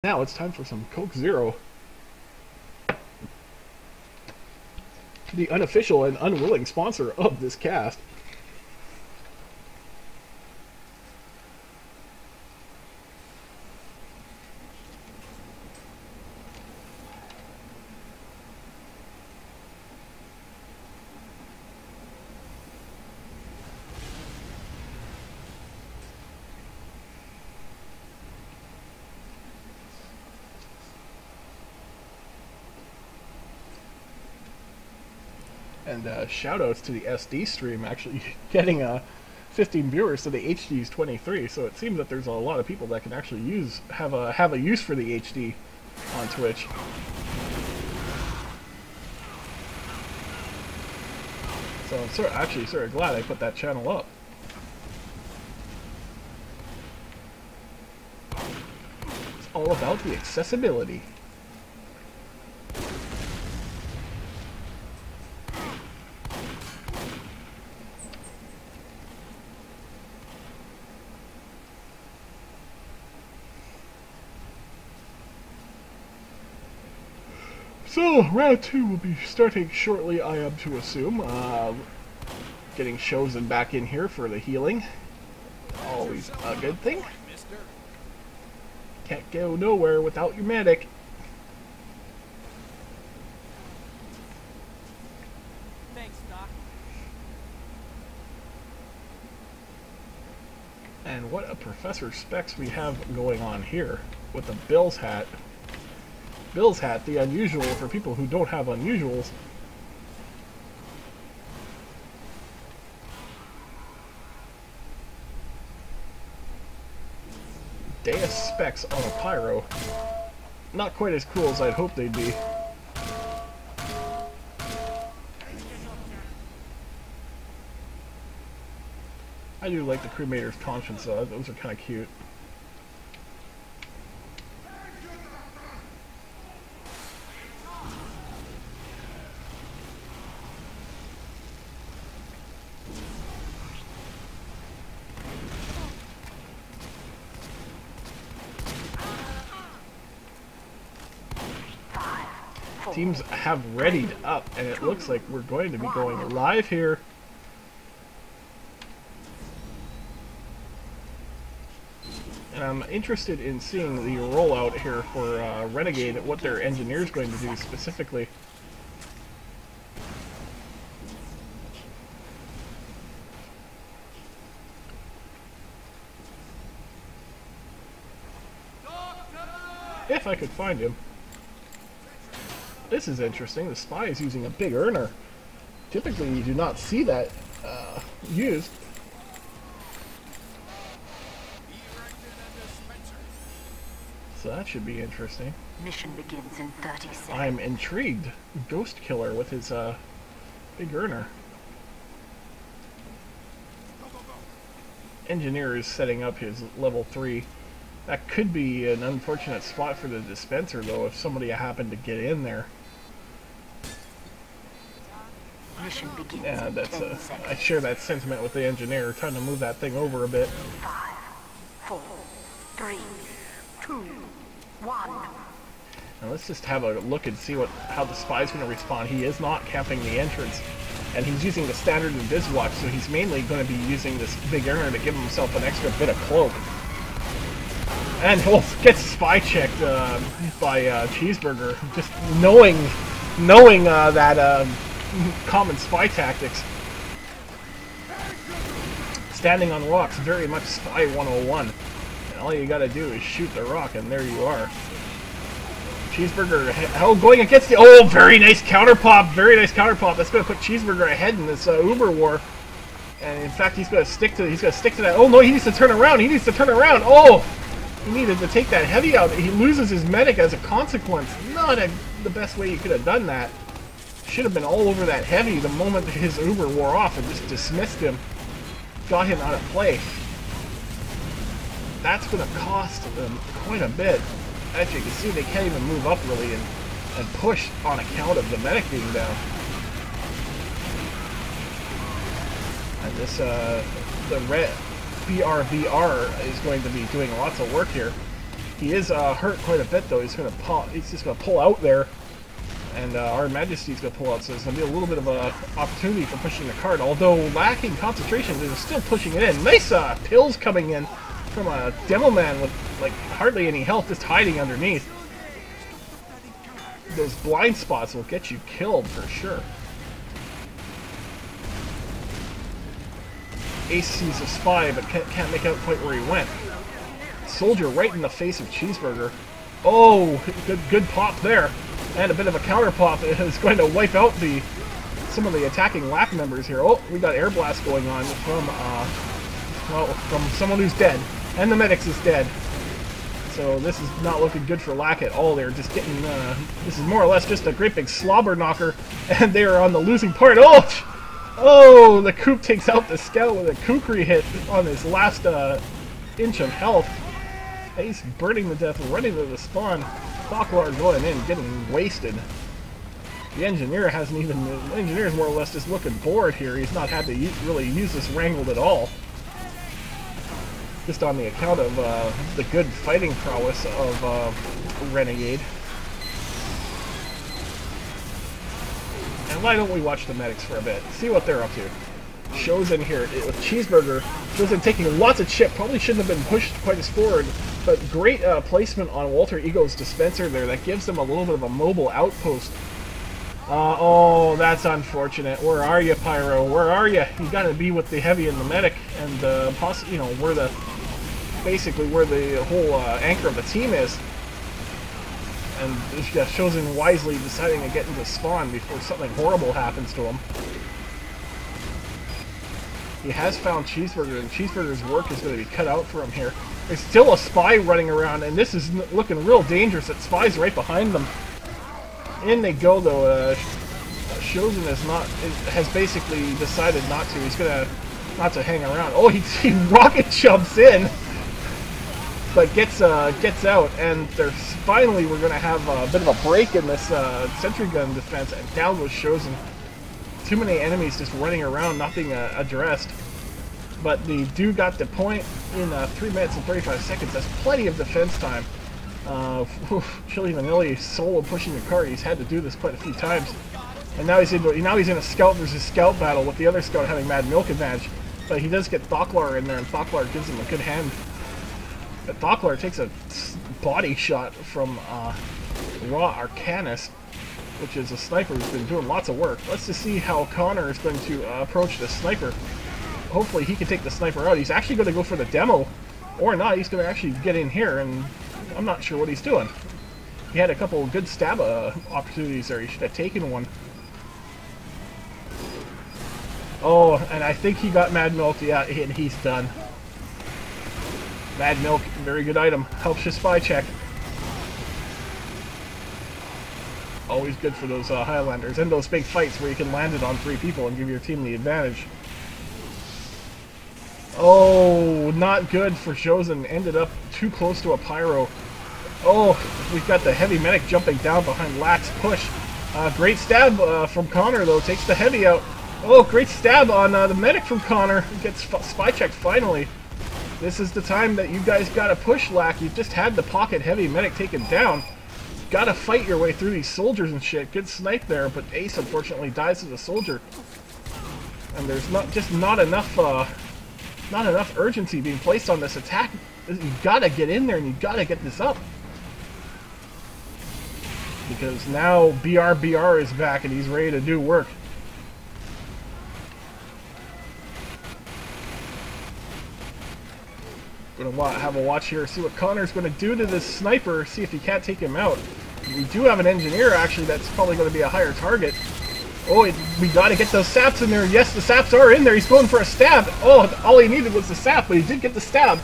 Now it's time for some Coke Zero. The unofficial and unwilling sponsor of this cast. And shoutouts to the SD stream actually getting 15 viewers to the HD's 23. So it seems that there's a lot of people that can actually have a use for the HD on Twitch. So I'm actually sort of glad I put that channel up. It's all about the accessibility. So, round 2 will be starting shortly, I am to assume. Getting Chosen back in here for the healing. Always a good thing. Can't go nowhere without your medic. Thanks, Doc. And what a Professor Specs we have going on here with the Bill's hat. Bill's hat, the unusual for people who don't have unusuals. Deus Specs on a Pyro. Not quite as cool as I'd hoped they'd be. I do like the Cremator's Conscience though, those are kind of cute. Teams have readied up, and it looks like we're going to be going live here. And I'm interested in seeing the rollout here for Renegade, what their engineer's going to do specifically. If I could find him. This is interesting. The spy is using a big earner. Typically, you do not see that used. So that should be interesting. Mission begins in 30 seconds. I'm intrigued. Ghost Killer with his big earner. Engineer is setting up his level 3. That could be an unfortunate spot for the dispenser, though, if somebody happened to get in there. Mission begins Yeah, in that's 10 seconds. I share that sentiment with the engineer, trying to move that thing over a bit. 5, 4, 3, 2, 1. Now let's just have a look and see how the spy's going to respond. He is not camping the entrance, and he's using the standard Invis Watch, so he's mainly going to be using this big earner to give himself an extra bit of cloak. And he'll get spy checked by Cheeseburger, just knowing that common spy tactics. Standing on rocks, very much Spy 101. And all you gotta do is shoot the rock, and there you are. Cheeseburger, going against the, very nice counter pop, very nice counter pop. That's gonna put Cheeseburger ahead in this Uber war. And in fact, he's gonna stick to that. Oh no, he needs to turn around. Oh! He needed to take that heavy out. He loses his medic as a consequence. Not the best way you could have done that. Should have been all over that heavy the moment his Uber wore off and just dismissed him. Got him out of play. That's going to cost them quite a bit. As you can see, they can't even move up really and push on account of the medic being down. And this, the red BRBR is going to be doing lots of work here. He is hurt quite a bit though. He's just gonna pull out there, and our Majesty's gonna pull out. So it's gonna be a little bit of a opportunity for pushing the card. Although lacking concentration, they're still pushing it in. Nice pills coming in from a demo man with like hardly any health, just hiding underneath. Those blind spots will get you killed for sure. Ace sees a spy, but can't make out quite where he went. Soldier right in the face of Cheeseburger. Oh, good pop there, and a bit of a counter pop is going to wipe out some of the attacking LAC members here. Oh, we got air blast going on from someone who's dead, and the medics is dead. So this is not looking good for LAC at all. They're just getting, this is more or less just a great big slobber knocker, and they are on the losing part. Oh, the Coop takes out the scout with a kukri hit on his last inch of health. He's burning to death, running to the spawn. Thoklar going in, getting wasted. The engineer hasn't even, the engineer's more or less just looking bored here. He's not had to really use this wrangled at all. Just on the account of the good fighting prowess of Renegade. And why don't we watch the medics for a bit, see what they're up to. Shows in here with Cheeseburger. Shows in taking lots of chip. Probably shouldn't have been pushed quite as forward, but great placement on Walter Ego's dispenser there. That gives them a little bit of a mobile outpost. Oh, that's unfortunate. Where are you, Pyro? Where are you? You got to be with the heavy and the medic, and you know, basically where the whole anchor of the team is. And Shozen wisely deciding to get into spawn before something horrible happens to him. He has found Cheeseburger, and Cheeseburger's work is going to be cut out for him here. There's still a spy running around, and this is looking real dangerous. That spy's right behind them. In they go, though. Shozen has basically decided not to. He's not to hang around. Oh, he rocket jumps in, but gets out, and finally we're going to have a bit of a break in this sentry gun defense, and down goes Shozen. Too many enemies just running around, not being addressed. But the dude got the point in 3 minutes and 35 seconds. That's plenty of defense time. Chili Vanilli solo pushing the cart. He's had to do this quite a few times. And now he's in a scout versus scout battle with the other scout having Mad Milk advantage. But he does get Thoklar in there, and Thoklar gives him a good hand. But Thoklar takes a body shot from Raw Arcanist, which is a sniper who's been doing lots of work. Let's just see how Connor is going to approach the sniper. Hopefully he can take the sniper out. He's actually going to go for the demo, or not. He's going to actually get in here, and I'm not sure what he's doing. He had a couple of good stab opportunities there. He should have taken one. Oh, and I think he got Mad Milk. Yeah, and he's done. Mad Milk, very good item. Helps your spy check. Always good for those Highlanders, and those big fights where you can land it on 3 people and give your team the advantage. Oh, not good for Shozen. Ended up too close to a Pyro. Oh, we've got the heavy medic jumping down behind LAC's push. Great stab from Connor, though. Takes the heavy out. Oh, great stab on the medic from Connor. Gets spy checked finally. This is the time that you guys got to push, LAC. You've just had the pocket heavy medic taken down. Gotta fight your way through these soldiers and shit. Good snipe there, but Ace unfortunately dies as a soldier. And there's not enough urgency being placed on this attack. You gotta get in there and you gotta get this up. Because now BR is back and he's ready to do work. Gonna have a watch here, see what Connor's gonna do to this sniper, see if he can't take him out. We do have an engineer actually that's probably gonna be a higher target. Oh, we gotta get those saps in there. Yes, the saps are in there. He's going for a stab. Oh, all he needed was the sap, but he did get the stab.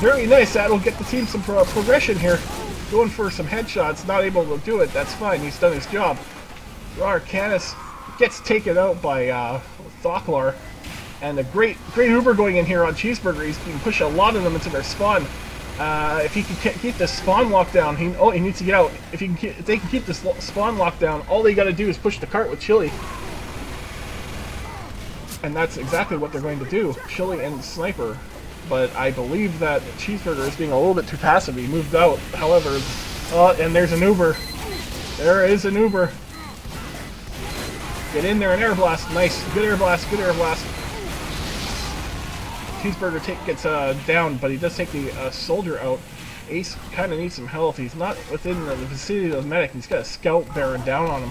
Very nice. That'll get the team some progression here. Going for some headshots, not able to do it. That's fine. He's done his job. Arcanus gets taken out by Thoklar. And a great Uber going in here on Cheeseburger. He can push a lot of them into their spawn. If he can keep the spawn lockdown, he needs to get out. If they can keep this spawn lockdown, all they got to do is push the cart with Chili. And that's exactly what they're going to do. Chili and Sniper but I believe that Cheeseburger is being a little bit too passive. He moved out, however, and there's an Uber. There is an Uber. Get in there and air blast. Nice. Good air blast. Good air blast. Cheeseburger gets down, but he does take the soldier out. Ace kind of needs some health. He's not within the vicinity of the medic. He's got a scout bearing down on him.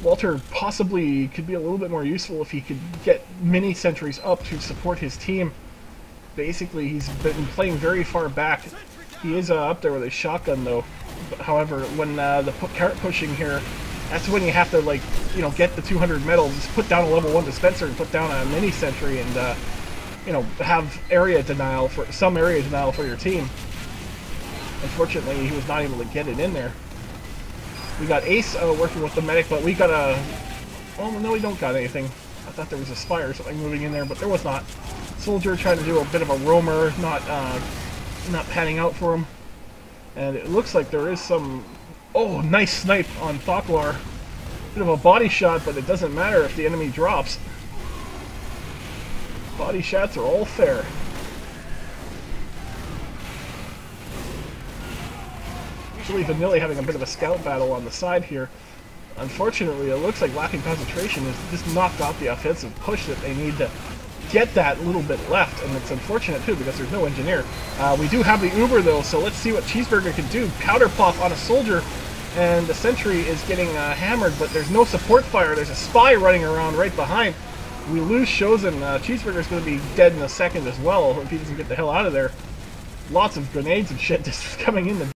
Walter possibly could be a little bit more useful if he could get mini sentries up to support his team. Basically, he's been playing very far back. He is up there with a shotgun, though. However, when the cart pushing here, that's when you have to, like, you know, get the 200 medals, just put down a level 1 dispenser and put down a mini sentry and, you know, have area denial for some area denial for your team. Unfortunately, he was not able to get it in there. We got Ace working with the medic, but we got a... Oh, no, we don't got anything. I thought there was a spy or something moving in there, but there was not. Soldier trying to do a bit of a roamer, not panning out for him. And it looks like there is some... Oh, nice snipe on Thoklar. Bit of a body shot, but it doesn't matter if the enemy drops. Body shots are all fair. Actually, Vanilli having a bit of a scout battle on the side here. Unfortunately, it looks like lacking concentration has just knocked off the offensive push that they need to get that little bit left, and it's unfortunate too because there's no engineer. We do have the Uber though, so let's see what Cheeseburger can do. Powder pop on a soldier, and the sentry is getting hammered, but there's no support fire. There's a spy running around right behind. We lose Chosen. Cheeseburger's going to be dead in a second as well if he doesn't get the hell out of there. Lots of grenades and shit just coming in the